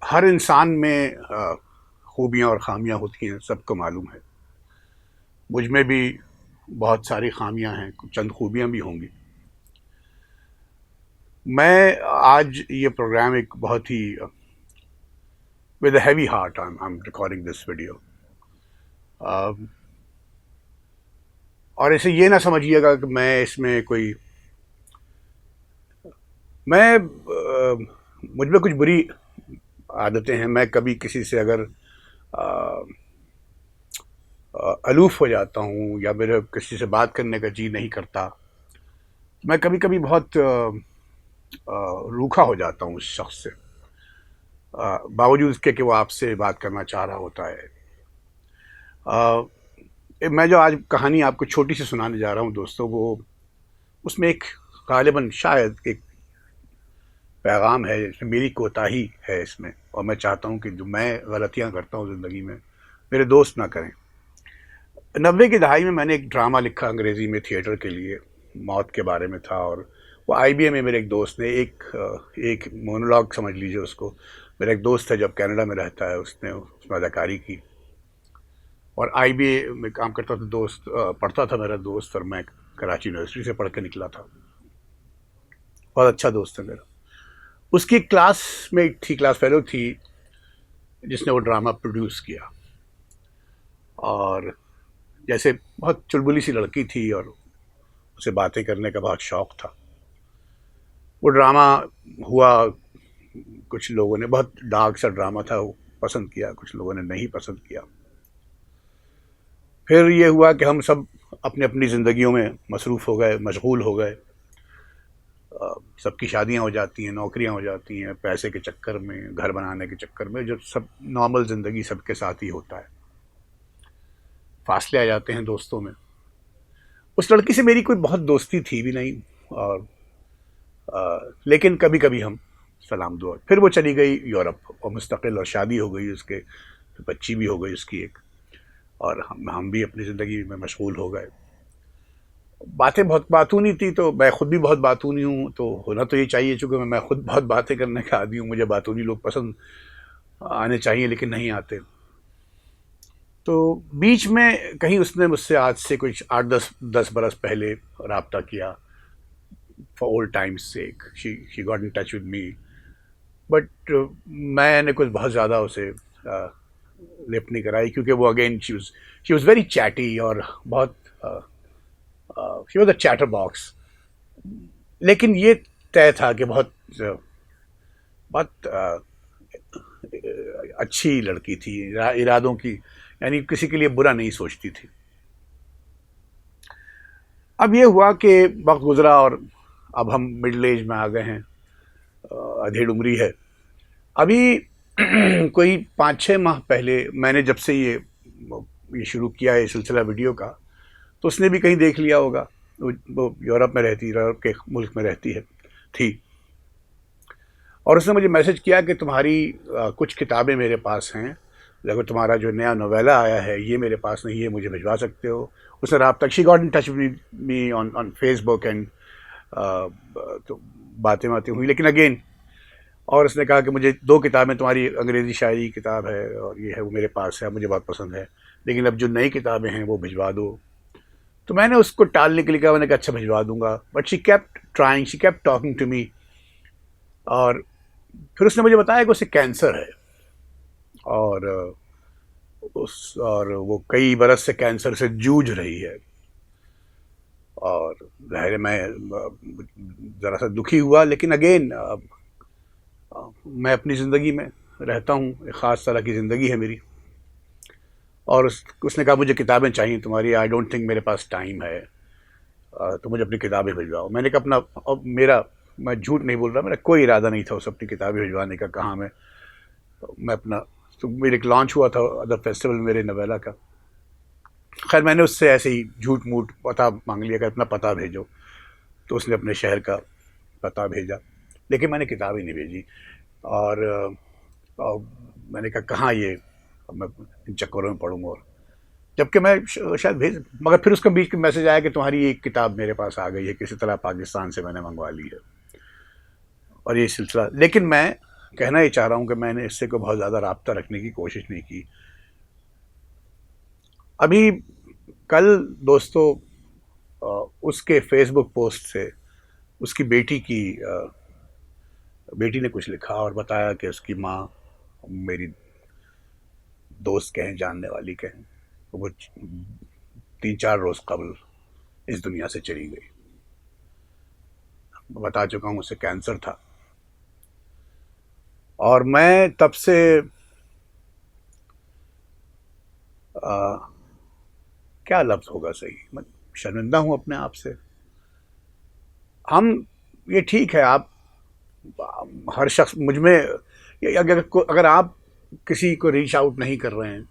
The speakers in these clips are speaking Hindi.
हर इंसान में खूबियाँ और ख़ामियाँ होती हैं, सबको मालूम है। मुझ में भी बहुत सारी ख़ामियाँ हैं, कुछ चंद खूबियाँ भी होंगी। मैं आज ये प्रोग्राम एक बहुत ही with a heavy heart I am recording this video. और ऐसे ये ना समझिएगा कि मैं इसमें कोई मैं मुझ में कुछ बुरी आदतें हैं। मैं कभी किसी से अगर अलूफ हो जाता हूँ या मेरे किसी से बात करने का जी नहीं करता, मैं कभी कभी बहुत रूखा हो जाता हूँ उस शख्स से, बावजूद इसके कि वो आपसे बात करना चाह रहा होता है। अ, मैं जो आज कहानी आपको छोटी सी सुनाने जा रहा हूँ दोस्तों, वो उसमें एक गालिबन शायद एक पैगाम है, इसमें मेरी कोताही है इसमें, और मैं चाहता हूँ कि जो मैं गलतियाँ करता हूँ ज़िंदगी में मेरे दोस्त ना करें। 90 की दहाई में मैंने एक ड्रामा लिखा अंग्रेज़ी में थिएटर के लिए, मौत के बारे में था। और वो आईबीए में मेरे एक दोस्त ने एक मोनोलॉग समझ लीजिए उसको। मेरा एक दोस्त है जब कनाडा में रहता है, उसने उसमें अदाकारी की और आईबीए में काम करता था। पढ़ता था मेरा दोस्त, और मैं कराची यूनिवर्सिटी से पढ़ के निकला था। बहुत अच्छा दोस्त है मेरा। उसकी क्लासमेट थी, क्लास फेलो थी, जिसने वो ड्रामा प्रोड्यूस किया। और जैसे बहुत चुलबुली सी लड़की थी और उसे बातें करने का बहुत शौक था। वो ड्रामा हुआ, कुछ लोगों ने, बहुत डार्क सा ड्रामा था, वो पसंद किया, कुछ लोगों ने नहीं पसंद किया। फिर ये हुआ कि हम सब अपनी अपनी ज़िंदगियों में मसरूफ़ हो गए, मशगूल हो गए। सबकी शादियां हो जाती हैं, नौकरियां हो जाती हैं, पैसे के चक्कर में, घर बनाने के चक्कर में, जो सब नॉर्मल ज़िंदगी सबके साथ ही होता है। फासले आ जाते हैं दोस्तों में। उस लड़की से मेरी कोई बहुत दोस्ती थी भी नहीं, और लेकिन कभी कभी हम सलाम दुआ। फिर वो चली गई यूरोप और मुस्तकिल, और शादी हो गई उसके, बच्ची भी हो गई उसकी एक, और हम भी अपनी ज़िंदगी में मशगूल हो गए। बातें बहुत बातूनी थी, तो मैं खुद भी बहुत बातूनी हूँ, तो होना तो ये चाहिए, चूँकि मैं खुद बहुत बातें करने का आदी हूँ, मुझे बातूनी लोग पसंद आने चाहिए लेकिन नहीं आते। तो बीच में कहीं उसने मुझसे आज से कुछ 8-10 बरस पहले रब्ता किया, for old times sake she got in touch with me. But मैंने कुछ बहुत ज़्यादा उसे लिफ्ट नहीं कराई, क्योंकि वो again she was very chatty, और बहुत she was a chatter box. लेकिन ये तय था कि बहुत बहुत अच्छी लड़की थी, इरादों की, यानी किसी के लिए बुरा नहीं सोचती थी। अब ये हुआ कि वक्त गुजरा और अब हम मिडिल एज में आ गए हैं, अधेड़ उम्री है। अभी कोई 5-6 माह पहले मैंने जब से ये शुरू किया है सिलसिला वीडियो का, तो उसने भी कहीं देख लिया होगा। वो यूरोप में रहती, यूरोप के मुल्क में रहती है थी, और उसने मुझे मैसेज किया कि तुम्हारी कुछ किताबें मेरे पास हैं, अगर तुम्हारा जो नया नोवेला आया है ये मेरे पास नहीं है, मुझे भिजवा सकते हो। उसने रब्ता, she got in touch with me on Facebook and, तो बातें हुई, लेकिन अगेन, और उसने कहा कि मुझे 2 किताबें, तुम्हारी अंग्रेज़ी शायरी की किताब है और ये है, वो मेरे पास है, मुझे बहुत पसंद है, लेकिन अब जो नई किताबें हैं वो भिजवा दो। तो मैंने उसको टालने के लिए कहा, मैंने कहा अच्छा भिजवा दूंगा, but she kept trying, she kept talking to me. और फिर उसने मुझे बताया कि उसे कैंसर है, और और वो कई बरस से कैंसर से जूझ रही है। और ज़ाहिर है मैं ज़रा सा दुखी हुआ, लेकिन अगेन मैं अपनी ज़िंदगी में रहता हूँ, एक ख़ास तरह की ज़िंदगी है मेरी। और उसने कहा मुझे किताबें चाहिए तुम्हारी, आई डोंट थिंक मेरे पास टाइम है, तो मुझे अपनी किताबें भिजवाओ। मैंने कहा अपना, और मैं झूठ नहीं बोल रहा, मेरा कोई इरादा नहीं था उसे अपनी किताबें भिजवाने का। कहाँ मैं अपना, तो मेरे एक लॉन्च हुआ था द फेस्टिवल मेरे नवेला का। खैर मैंने उससे ऐसे ही झूठ मूठ पता मांग लिया कि अपना पता भेजो, तो उसने अपने शहर का पता भेजा, लेकिन मैंने किताबें नहीं भेजी। और, और मैंने कहा कहाँ ये, मैं इन चक्करों में पढ़ूंगा, और जबकि मैं शायद भेज, मगर फिर उसका बीच में मैसेज आया कि तुम्हारी एक किताब मेरे पास आ गई है, किसी तरह पाकिस्तान से मैंने मंगवा ली है, और ये सिलसिला। लेकिन मैं कहना ही चाह रहा हूँ कि मैंने इससे कोई बहुत ज़्यादा राब्ता रखने की कोशिश नहीं की। अभी कल दोस्तों उसके फेसबुक पोस्ट से उसकी बेटी ने कुछ लिखा और बताया कि उसकी माँ मेरी दोस्त कहें, जानने वाली कहें, वो 3-4 रोज़ कबल इस दुनिया से चली गई। बता चुका हूँ उसे कैंसर था, और मैं तब से क्या लफ्ज़ होगा सही, मैं शर्मिंदा हूँ अपने आप से। हम ये ठीक है, आप हर शख्स मुझ में अगर आप किसी को रीच आउट नहीं कर रहे हैं,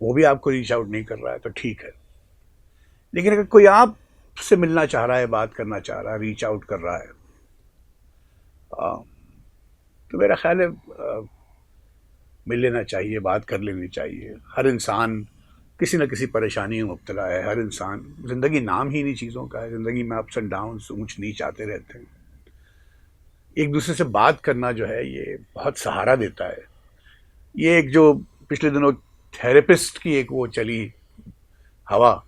वो भी आपको रीच आउट नहीं कर रहा है, तो ठीक है। लेकिन अगर कोई आपसे मिलना चाह रहा है, बात करना चाह रहा है, रीच आउट कर रहा है, तो मेरा ख्याल है मिल लेना चाहिए, बात कर लेनी चाहिए। हर इंसान किसी न किसी परेशानी में मुब्तला है। हर इंसान, ज़िंदगी नाम ही इन्हीं चीज़ों का है। ज़िंदगी में अप्स एंड डाउन्स, ऊंच नीच आते रहते हैं। एक दूसरे से बात करना जो है ये बहुत सहारा देता है। ये एक जो पिछले दिनों थेरेपिस्ट की एक वो चली हवा,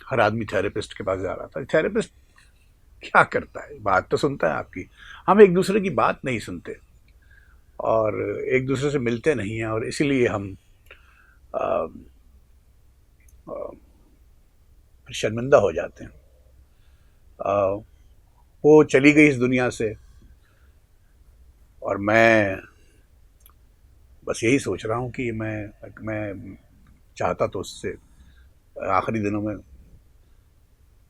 हर आदमी थेरेपिस्ट के पास जा रहा था। थेरेपिस्ट क्या करता है? बात तो सुनता है आपकी। हम एक दूसरे की बात नहीं सुनते और एक दूसरे से मिलते नहीं हैं, और इसीलिए हम आ, आ, शर्मिंदा हो जाते हैं। आ, वो चली गई इस दुनिया से, और मैं बस यही सोच रहा हूँ कि मैं चाहता तो उससे आखिरी दिनों में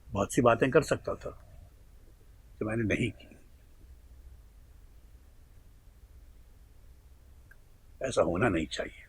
बहुत सी बातें कर सकता था, जो मैंने नहीं की। ऐसा होना नहीं चाहिए।